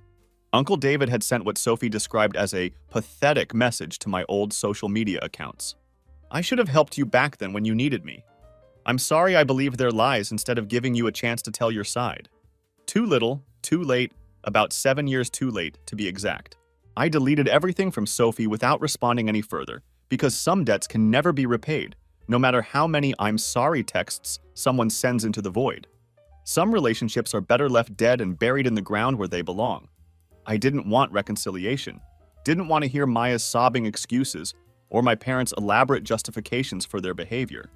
Uncle David had sent what Sophie described as a pathetic message to my old social media accounts. "I should have helped you back then when you needed me. I'm sorry I believed their lies instead of giving you a chance to tell your side. Too little, too late, about 7 years too late, to be exact." I deleted everything from Sophie without responding any further, because some debts can never be repaid, no matter how many "I'm sorry" texts someone sends into the void. Some relationships are better left dead and buried in the ground where they belong. I didn't want reconciliation, didn't want to hear Maya's sobbing excuses or my parents' elaborate justifications for their behavior.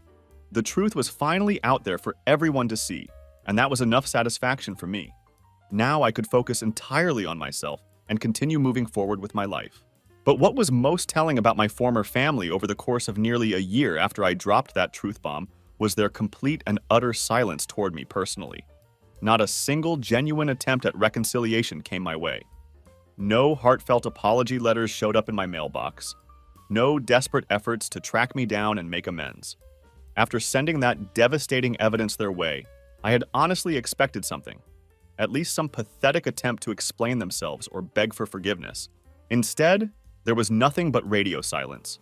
The truth was finally out there for everyone to see, and that was enough satisfaction for me. Now I could focus entirely on myself and continue moving forward with my life. But what was most telling about my former family over the course of nearly a year after I dropped that truth bomb was their complete and utter silence toward me personally. Not a single genuine attempt at reconciliation came my way. No heartfelt apology letters showed up in my mailbox. No desperate efforts to track me down and make amends. After sending that devastating evidence their way, I had honestly expected something. At least some pathetic attempt to explain themselves or beg for forgiveness. Instead, there was nothing but radio silence.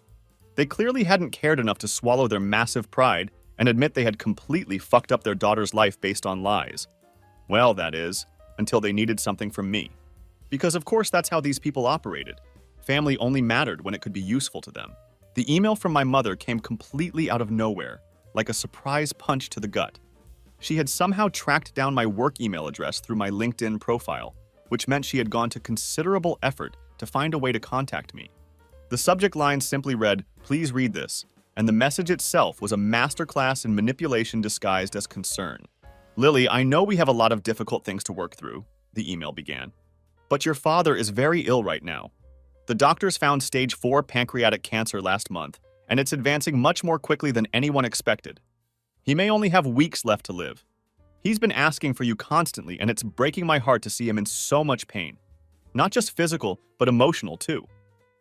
They clearly hadn't cared enough to swallow their massive pride and admit they had completely fucked up their daughter's life based on lies. Well, that is, until they needed something from me. Because of course that's how these people operated. Family only mattered when it could be useful to them. The email from my mother came completely out of nowhere, like a surprise punch to the gut. She had somehow tracked down my work email address through my LinkedIn profile, which meant she had gone to considerable effort to find a way to contact me. The subject line simply read, "Please read this," and the message itself was a masterclass in manipulation disguised as concern. "Lily, I know we have a lot of difficult things to work through," the email began. "But your father is very ill right now. The doctors found stage 4 pancreatic cancer last month, and it's advancing much more quickly than anyone expected. He may only have weeks left to live. He's been asking for you constantly, and it's breaking my heart to see him in so much pain. Not just physical, but emotional too.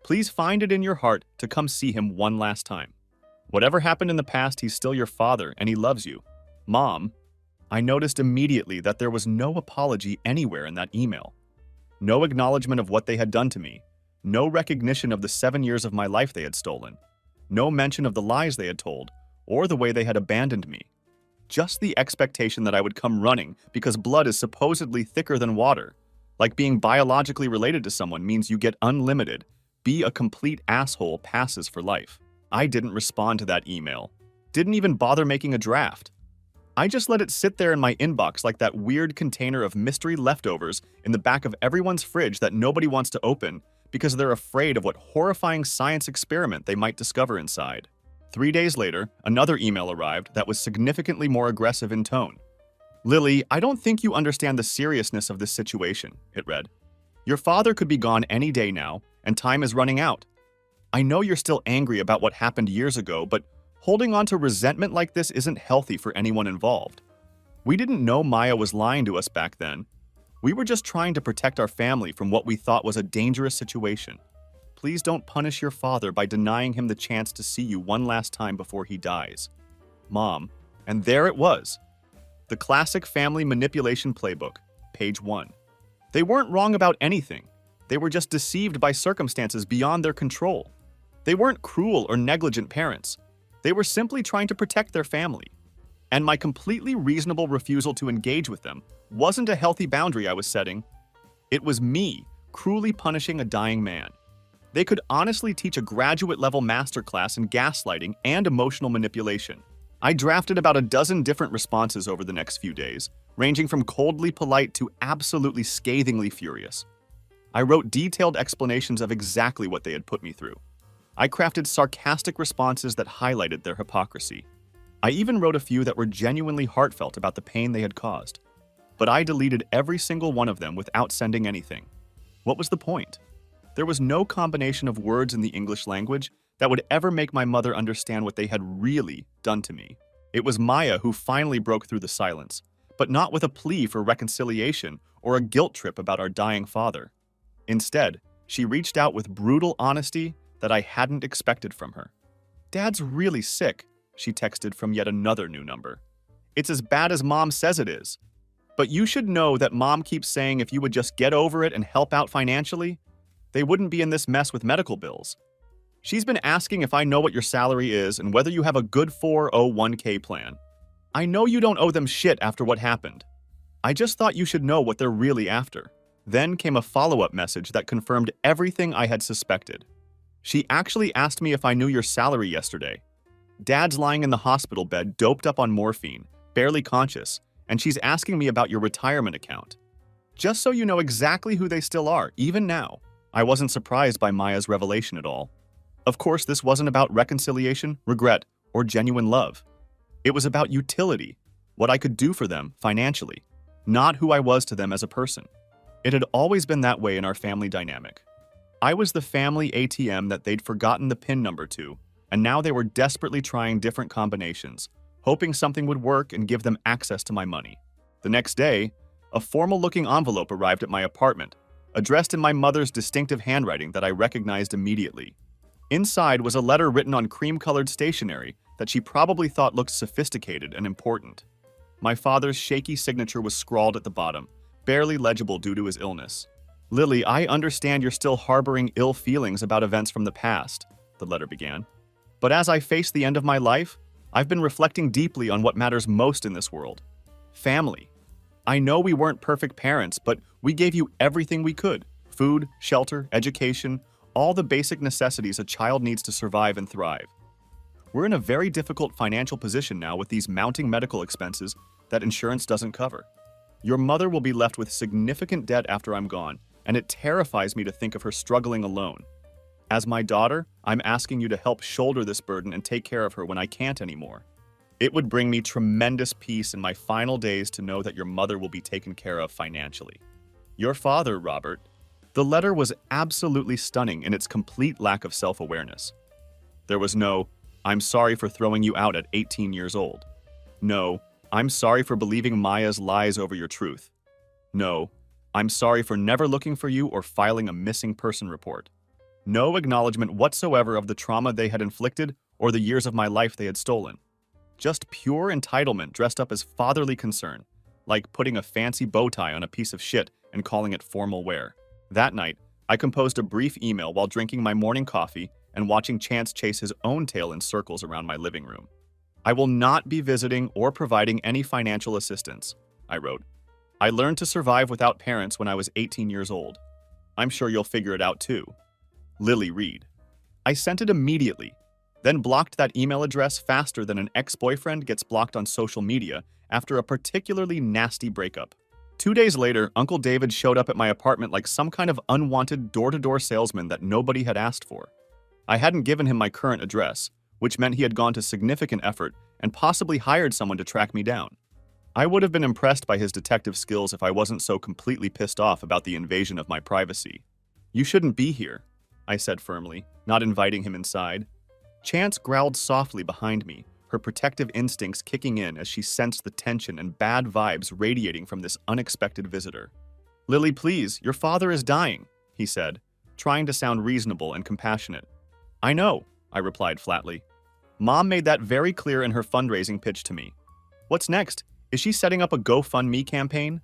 Please find it in your heart to come see him one last time." Whatever happened in the past, he's still your father and he loves you. Mom, I noticed immediately that there was no apology anywhere in that email. No acknowledgement of what they had done to me. No recognition of the 7 years of my life they had stolen. No mention of the lies they had told, or the way they had abandoned me. Just the expectation that I would come running because blood is supposedly thicker than water. Like being biologically related to someone means you get unlimited, be a complete asshole passes for life. I didn't respond to that email. Didn't even bother making a draft. I just let it sit there in my inbox like that weird container of mystery leftovers in the back of everyone's fridge that nobody wants to open because they're afraid of what horrifying science experiment they might discover inside. 3 days later, another email arrived that was significantly more aggressive in tone. Lily, I don't think you understand the seriousness of this situation, it read. Your father could be gone any day now, and time is running out. I know you're still angry about what happened years ago, but holding on to resentment like this isn't healthy for anyone involved. We didn't know Maya was lying to us back then. We were just trying to protect our family from what we thought was a dangerous situation. Please don't punish your father by denying him the chance to see you one last time before he dies. Mom. And there it was. The classic family manipulation playbook, page 1. They weren't wrong about anything. They were just deceived by circumstances beyond their control. They weren't cruel or negligent parents. They were simply trying to protect their family. And my completely reasonable refusal to engage with them wasn't a healthy boundary I was setting. It was me cruelly punishing a dying man. They could honestly teach a graduate-level masterclass in gaslighting and emotional manipulation. I drafted about a dozen different responses over the next few days, ranging from coldly polite to absolutely scathingly furious. I wrote detailed explanations of exactly what they had put me through. I crafted sarcastic responses that highlighted their hypocrisy. I even wrote a few that were genuinely heartfelt about the pain they had caused. But I deleted every single one of them without sending anything. What was the point? There was no combination of words in the English language that would ever make my mother understand what they had really done to me. It was Maya who finally broke through the silence, but not with a plea for reconciliation or a guilt trip about our dying father. Instead, she reached out with brutal honesty that I hadn't expected from her. Dad's really sick, she texted from yet another new number. It's as bad as Mom says it is. But you should know that Mom keeps saying if you would just get over it and help out financially, they wouldn't be in this mess with medical bills. She's been asking if I know what your salary is and whether you have a good 401k plan. I know you don't owe them shit after what happened. I just thought you should know what they're really after. Then came a follow-up message that confirmed everything I had suspected. She actually asked me if I knew your salary yesterday. Dad's lying in the hospital bed, doped up on morphine, barely conscious, and she's asking me about your retirement account. Just so you know exactly who they still are, even now. I wasn't surprised by Maya's revelation at all. Of course, this wasn't about reconciliation, regret, or genuine love. It was about utility, what I could do for them financially, not who I was to them as a person. It had always been that way in our family dynamic. I was the family ATM that they'd forgotten the PIN number to, and now they were desperately trying different combinations, hoping something would work and give them access to my money. The next day, a formal-looking envelope arrived at my apartment, addressed in my mother's distinctive handwriting that I recognized immediately. Inside was a letter written on cream-colored stationery that she probably thought looked sophisticated and important. My father's shaky signature was scrawled at the bottom, barely legible due to his illness. Lily, I understand you're still harboring ill feelings about events from the past, the letter began. But as I face the end of my life, I've been reflecting deeply on what matters most in this world. Family. I know we weren't perfect parents, but we gave you everything we could. Food, shelter, education, all the basic necessities a child needs to survive and thrive. We're in a very difficult financial position now with these mounting medical expenses that insurance doesn't cover. Your mother will be left with significant debt after I'm gone, and it terrifies me to think of her struggling alone. As my daughter, I'm asking you to help shoulder this burden and take care of her when I can't anymore. It would bring me tremendous peace in my final days to know that your mother will be taken care of financially. Your father, Robert. The letter was absolutely stunning in its complete lack of self-awareness. There was no, I'm sorry for throwing you out at 18 years old. No, I'm sorry for believing Maya's lies over your truth. No, I'm sorry for never looking for you or filing a missing person report. No acknowledgement whatsoever of the trauma they had inflicted or the years of my life they had stolen. Just pure entitlement dressed up as fatherly concern, like putting a fancy bow tie on a piece of shit and calling it formal wear. That night, I composed a brief email while drinking my morning coffee and watching Chance chase his own tail in circles around my living room. I will not be visiting or providing any financial assistance, I wrote. I learned to survive without parents when I was 18 years old. I'm sure you'll figure it out too. Lily Reed. I sent it immediately, then blocked that email address faster than an ex-boyfriend gets blocked on social media after a particularly nasty breakup. 2 days later, Uncle David showed up at my apartment like some kind of unwanted door-to-door salesman that nobody had asked for. I hadn't given him my current address, which meant he had gone to significant effort and possibly hired someone to track me down. I would have been impressed by his detective skills if I wasn't so completely pissed off about the invasion of my privacy. You shouldn't be here, I said firmly, not inviting him inside. Chance growled softly behind me, her protective instincts kicking in as she sensed the tension and bad vibes radiating from this unexpected visitor. Lily, please, your father is dying, he said, trying to sound reasonable and compassionate. I know, I replied flatly. Mom made that very clear in her fundraising pitch to me. What's next? Is she setting up a GoFundMe campaign?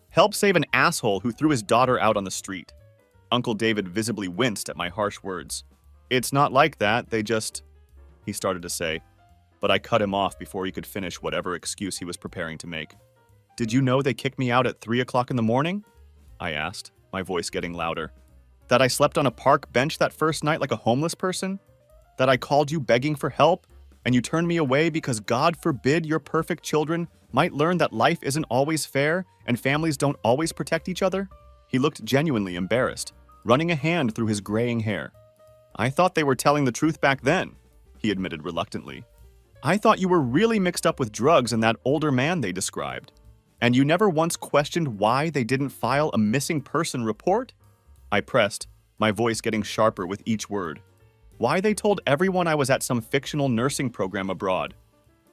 Help save an asshole who threw his daughter out on the street. Uncle David visibly winced at my harsh words. It's not like that, they just... he started to say, but I cut him off before he could finish whatever excuse he was preparing to make. Did you know they kicked me out at 3 o'clock in the morning? I asked, my voice getting louder. That I slept on a park bench that first night like a homeless person? That I called you begging for help, and you turned me away because God forbid your perfect children might learn that life isn't always fair and families don't always protect each other? He looked genuinely embarrassed, running a hand through his graying hair. I thought they were telling the truth back then, he admitted reluctantly. I thought you were really mixed up with drugs and that older man they described. And you never once questioned why they didn't file a missing person report? I pressed, my voice getting sharper with each word. Why they told everyone I was at some fictional nursing program abroad.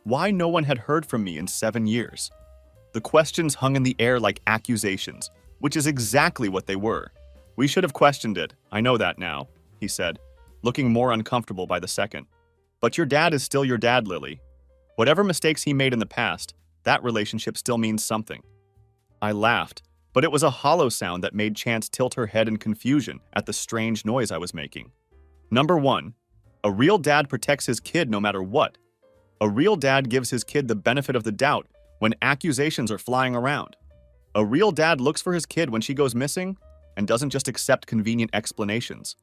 Why no one had heard from me in 7 years. The questions hung in the air like accusations, which is exactly what they were. We should have questioned it, I know that now, he said, looking more uncomfortable by the second. But your dad is still your dad, Lily. Whatever mistakes he made in the past, that relationship still means something. I laughed, but it was a hollow sound that made Chance tilt her head in confusion at the strange noise I was making. Number 1, a real dad protects his kid no matter what. A real dad gives his kid the benefit of the doubt when accusations are flying around. A real dad looks for his kid when she goes missing and doesn't just accept convenient explanations.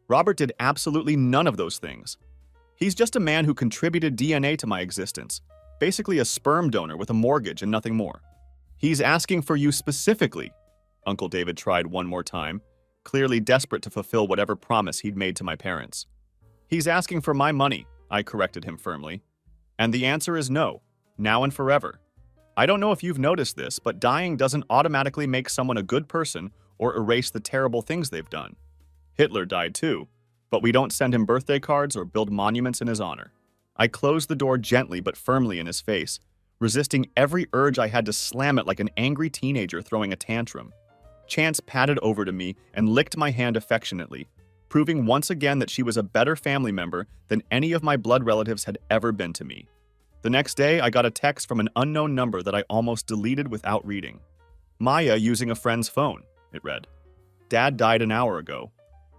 Robert did absolutely none of those things. He's just a man who contributed DNA to my existence, basically a sperm donor with a mortgage and nothing more. He's asking for you specifically, Uncle David tried one more time, clearly desperate to fulfill whatever promise he'd made to my parents. He's asking for my money, I corrected him firmly. And the answer is no, now and forever. I don't know if you've noticed this, but dying doesn't automatically make someone a good person or erase the terrible things they've done. Hitler died too, but we don't send him birthday cards or build monuments in his honor. I closed the door gently but firmly in his face, resisting every urge I had to slam it like an angry teenager throwing a tantrum. Chance padded over to me and licked my hand affectionately, proving once again that she was a better family member than any of my blood relatives had ever been to me. The next day, I got a text from an unknown number that I almost deleted without reading. Maya using a friend's phone, it read. Dad died an hour ago.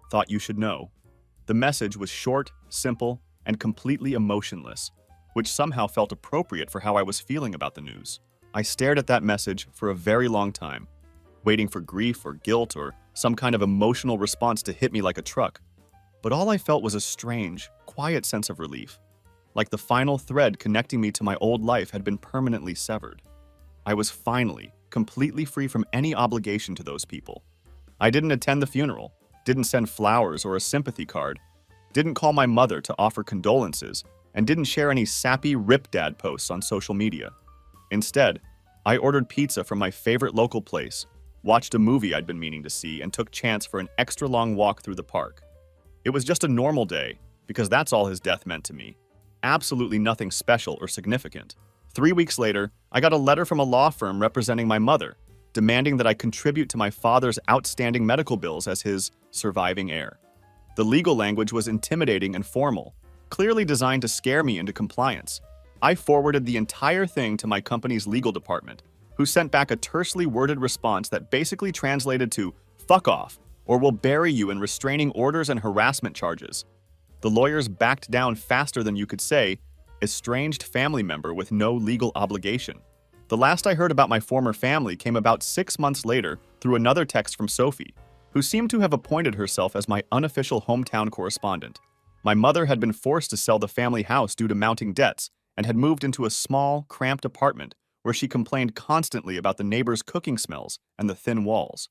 Thought you should know. The message was short, simple, and completely emotionless, which somehow felt appropriate for how I was feeling about the news. I stared at that message for a very long time, waiting for grief or guilt or some kind of emotional response to hit me like a truck. But all I felt was a strange, quiet sense of relief, like the final thread connecting me to my old life had been permanently severed. I was finally completely free from any obligation to those people. I didn't attend the funeral, didn't send flowers or a sympathy card, didn't call my mother to offer condolences, and didn't share any sappy Rip Dad posts on social media. Instead, I ordered pizza from my favorite local place, watched a movie I'd been meaning to see, and took Chance for an extra long walk through the park. It was just a normal day, because that's all his death meant to me. Absolutely nothing special or significant. 3 weeks later, I got a letter from a law firm representing my mother, demanding that I contribute to my father's outstanding medical bills as his surviving heir. The legal language was intimidating and formal, clearly designed to scare me into compliance. I forwarded the entire thing to my company's legal department, who sent back a tersely worded response that basically translated to, "Fuck off, or we'll bury you in restraining orders and harassment charges." The lawyers backed down faster than you could say, "Estranged family member with no legal obligation." The last I heard about my former family came about 6 months later through another text from Sophie, who seemed to have appointed herself as my unofficial hometown correspondent. My mother had been forced to sell the family house due to mounting debts and had moved into a small, cramped apartment where she complained constantly about the neighbors' cooking smells and the thin walls.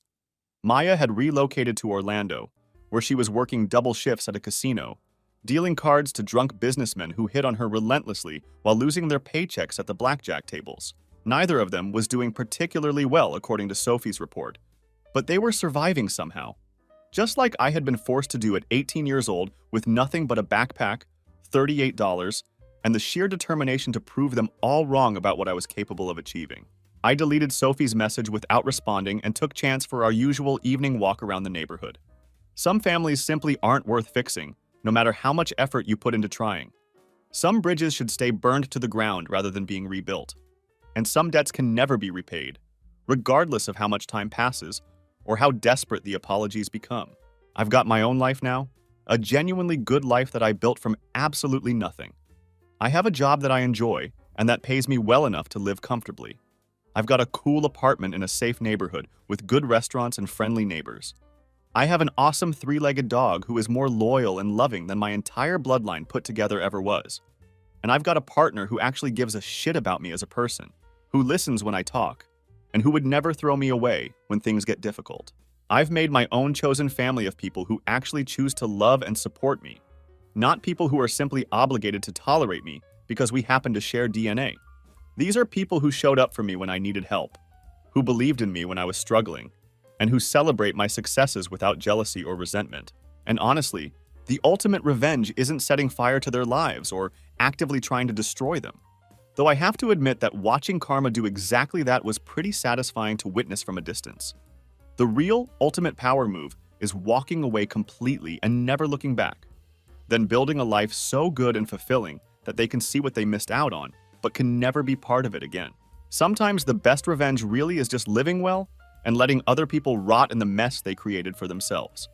Maya had relocated to Orlando, where she was working double shifts at a casino, dealing cards to drunk businessmen who hit on her relentlessly while losing their paychecks at the blackjack tables. Neither of them was doing particularly well, according to Sophie's report, but they were surviving somehow. Just like I had been forced to do at 18 years old with nothing but a backpack, $38, and the sheer determination to prove them all wrong about what I was capable of achieving. I deleted Sophie's message without responding and took chance for our usual evening walk around the neighborhood. Some families simply aren't worth fixing, no matter how much effort you put into trying. Some bridges should stay burned to the ground rather than being rebuilt. And some debts can never be repaid, regardless of how much time passes or how desperate the apologies become. I've got my own life now, a genuinely good life that I built from absolutely nothing. I have a job that I enjoy and that pays me well enough to live comfortably. I've got a cool apartment in a safe neighborhood with good restaurants and friendly neighbors. I have an awesome three-legged dog who is more loyal and loving than my entire bloodline put together ever was. And I've got a partner who actually gives a shit about me as a person, who listens when I talk, and who would never throw me away when things get difficult. I've made my own chosen family of people who actually choose to love and support me, not people who are simply obligated to tolerate me because we happen to share DNA. These are people who showed up for me when I needed help, who believed in me when I was struggling, and who celebrate my successes without jealousy or resentment. And honestly, the ultimate revenge isn't setting fire to their lives or actively trying to destroy them. Though I have to admit that watching karma do exactly that was pretty satisfying to witness from a distance. The real ultimate power move is walking away completely and never looking back, then building a life so good and fulfilling that they can see what they missed out on, but can never be part of it again. Sometimes the best revenge really is just living well and letting other people rot in the mess they created for themselves.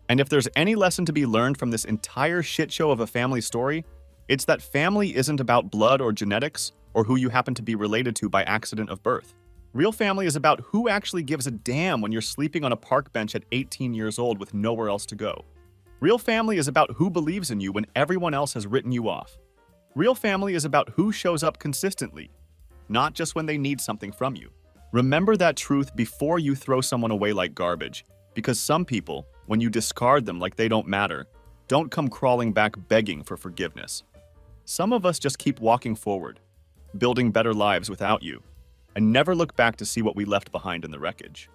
And if there's any lesson to be learned from this entire shit show of a family story, it's that family isn't about blood or genetics or who you happen to be related to by accident of birth. Real family is about who actually gives a damn when you're sleeping on a park bench at 18 years old with nowhere else to go. Real family is about who believes in you when everyone else has written you off. Real family is about who shows up consistently, not just when they need something from you. Remember that truth before you throw someone away like garbage, because some people, when you discard them like they don't matter, don't come crawling back begging for forgiveness. Some of us just keep walking forward, building better lives without you, and never look back to see what we left behind in the wreckage.